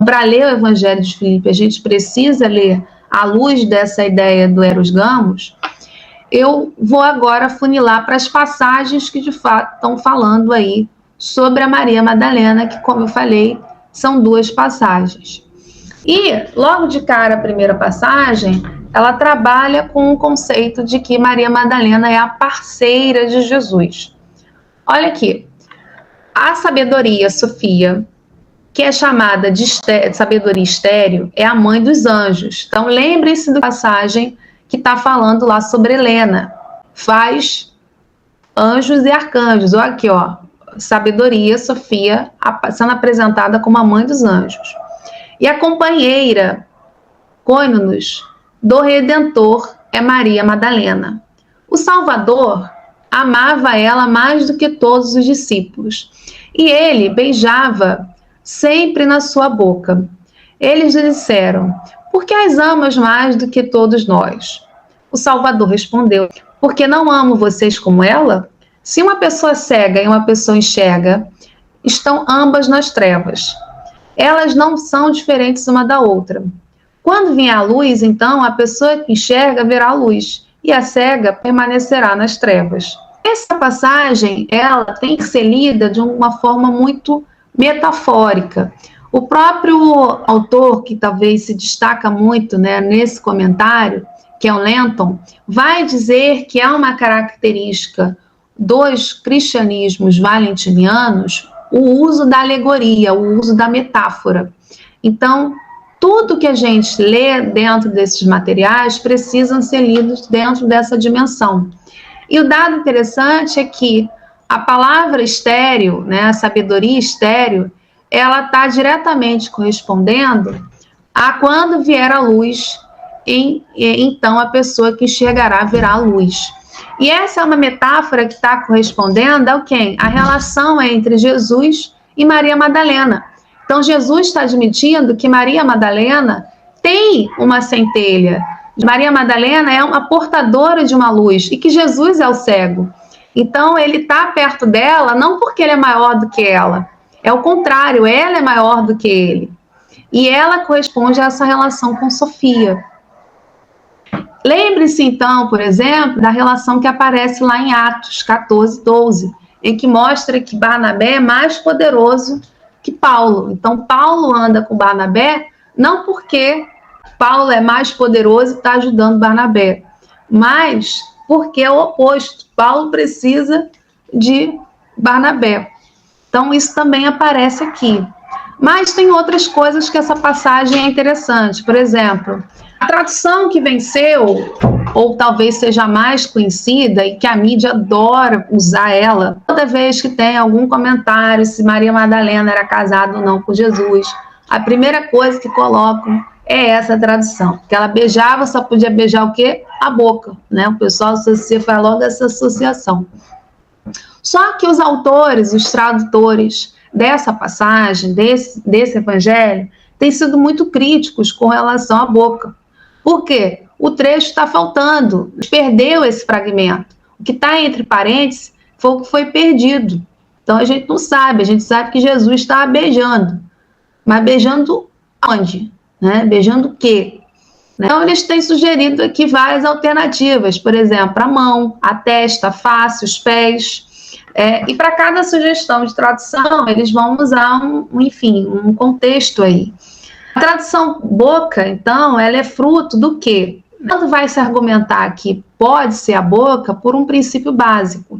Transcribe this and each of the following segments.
Para ler o Evangelho de Filipe, a gente precisa ler à luz dessa ideia do Eros Gamos. Eu vou agora funilar para as passagens que de fato estão falando aí sobre a Maria Madalena, que, como eu falei, são 2 passagens. E, logo de cara, a primeira passagem, ela trabalha com o conceito de que Maria Madalena é a parceira de Jesus. Olha aqui, a sabedoria, Sofia, que é chamada de sabedoria estéreo, é a mãe dos anjos. Então, lembrem-se da passagem que está falando lá sobre Helena. Faz anjos e arcanjos. Olha aqui, ó, sabedoria, Sofia, sendo apresentada como a mãe dos anjos. E a companheira, cônjuge do Redentor, é Maria Madalena. O Salvador amava ela mais do que todos os discípulos. E ele beijava sempre na sua boca. Eles lhe disseram: por que as amas mais do que todos nós? O Salvador respondeu: porque não amo vocês como ela? Se uma pessoa cega e uma pessoa enxerga, estão ambas nas trevas. Elas não são diferentes uma da outra. Quando vier a luz, então, a pessoa que enxerga verá a luz, e a cega permanecerá nas trevas. Essa passagem, ela tem que ser lida de uma forma muito metafórica. O próprio autor, que talvez se destaca muito, né, nesse comentário, que é o Lenton, vai dizer que há uma característica dos cristianismos valentinianos o uso da alegoria, o uso da metáfora. Então, tudo que a gente lê dentro desses materiais precisam ser lidos dentro dessa dimensão. E o dado interessante é que a palavra estéreo, né, a sabedoria estéreo, ela está diretamente correspondendo a quando vier a luz, então a pessoa que enxergará verá a luz. E essa é uma metáfora que está correspondendo ao quê? A relação entre Jesus e Maria Madalena. Então Jesus está admitindo que Maria Madalena tem uma centelha. Maria Madalena é uma portadora de uma luz e que Jesus é o cego. Então ele está perto dela não porque ele é maior do que ela, é o contrário, ela é maior do que ele. E ela corresponde a essa relação com Sofia. Lembre-se então, por exemplo, da relação que aparece lá em Atos 14, 12, em que mostra que Barnabé é mais poderoso que Paulo. Então Paulo anda com Barnabé não porque Paulo é mais poderoso e está ajudando Barnabé, mas porque é o oposto. Paulo precisa de Barnabé. Então isso também aparece aqui. Mas tem outras coisas que essa passagem é interessante. Por exemplo, a tradução que venceu, ou talvez seja mais conhecida e que a mídia adora usar ela, toda vez que tem algum comentário se Maria Madalena era casada ou não com Jesus, a primeira coisa que colocam é essa tradução, que ela beijava, só podia beijar o quê? A boca, né? O pessoal faz logo essa associação. Só que os autores, os tradutores dessa passagem, desse evangelho, têm sido muito críticos com relação à boca. Por quê? O trecho está faltando, perdeu esse fragmento. O que está entre parênteses foi o que foi perdido. Então a gente não sabe, a gente sabe que Jesus estava beijando. Mas beijando onde? Né? Beijando o quê? Então eles têm sugerido aqui várias alternativas, por exemplo, a mão, a testa, a face, os pés. E para cada sugestão de tradução, eles vão usar um contexto aí. A tradução boca, então, ela é fruto do quê? Quando vai se argumentar que pode ser a boca por um princípio básico,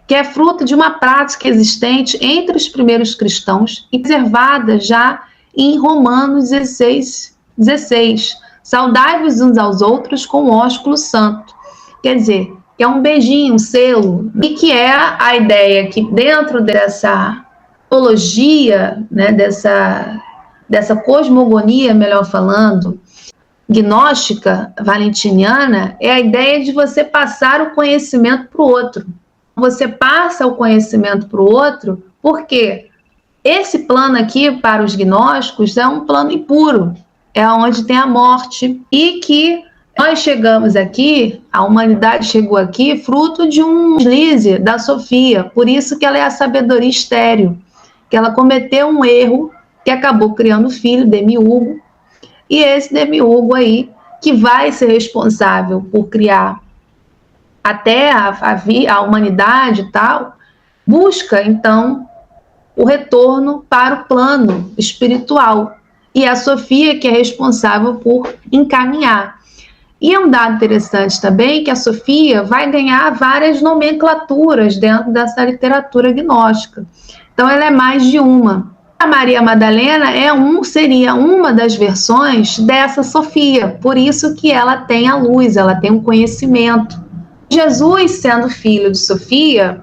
que é fruto de uma prática existente entre os primeiros cristãos e preservada já em Romanos 16. Saudai-vos uns aos outros com o ósculo santo. Quer dizer, é um beijinho, um selo, e que é a ideia que dentro dessa teologia, né, dessa cosmogonia, melhor falando, gnóstica, valentiniana, é a ideia de você passar o conhecimento para o outro. Você passa o conhecimento para o outro porque esse plano aqui, para os gnósticos, é um plano impuro, é onde tem a morte, e que nós chegamos aqui, a humanidade chegou aqui, fruto de um deslize da Sofia, por isso que ela é a sabedoria estéril, que ela cometeu um erro que acabou criando o filho, Demiurgo, e esse Demiurgo aí, que vai ser responsável por criar até a humanidade e tal, busca, então, o retorno para o plano espiritual. E é a Sofia que é responsável por encaminhar. E é um dado interessante também que a Sofia vai ganhar várias nomenclaturas dentro dessa literatura gnóstica. Então, ela é mais de uma. A Maria Madalena seria uma das versões dessa Sofia, por isso que ela tem a luz, ela tem um conhecimento. Jesus, sendo filho de Sofia,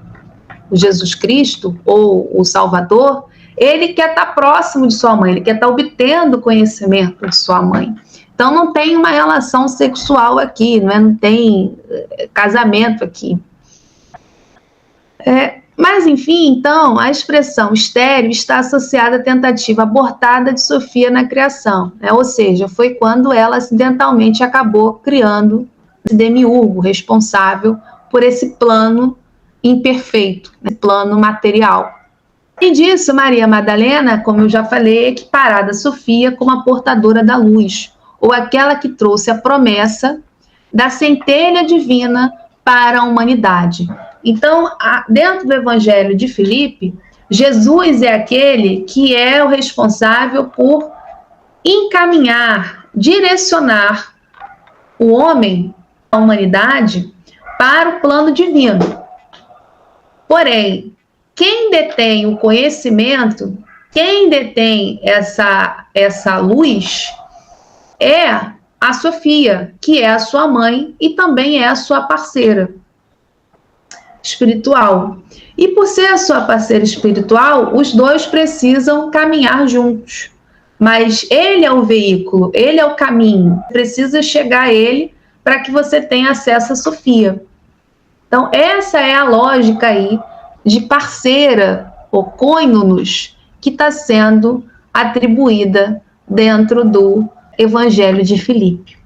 o Jesus Cristo, ou o Salvador, ele quer estar próximo de sua mãe, ele quer estar obtendo conhecimento de sua mãe. Então, não tem uma relação sexual aqui, não tem casamento aqui. Mas, enfim, então, a expressão estéril está associada à tentativa abortada de Sofia na criação, ou seja, foi quando ela acidentalmente acabou criando esse demiurgo responsável por esse plano imperfeito, plano material. E disso, Maria Madalena, como eu já falei, é equiparada a Sofia como a portadora da luz, ou aquela que trouxe a promessa da centelha divina para a humanidade. Então, dentro do Evangelho de Filipe, Jesus é aquele que é o responsável por encaminhar, direcionar o homem, a humanidade, para o plano divino. Porém, quem detém o conhecimento, quem detém essa luz, é a Sofia, que é a sua mãe e também é a sua parceira espiritual. E por ser a sua parceira espiritual, os dois precisam caminhar juntos. Mas ele é o veículo, ele é o caminho. Precisa chegar a ele para que você tenha acesso a Sofia. Então, essa é a lógica aí de parceira, ou cônjuge, que está sendo atribuída dentro do Evangelho de Filipe.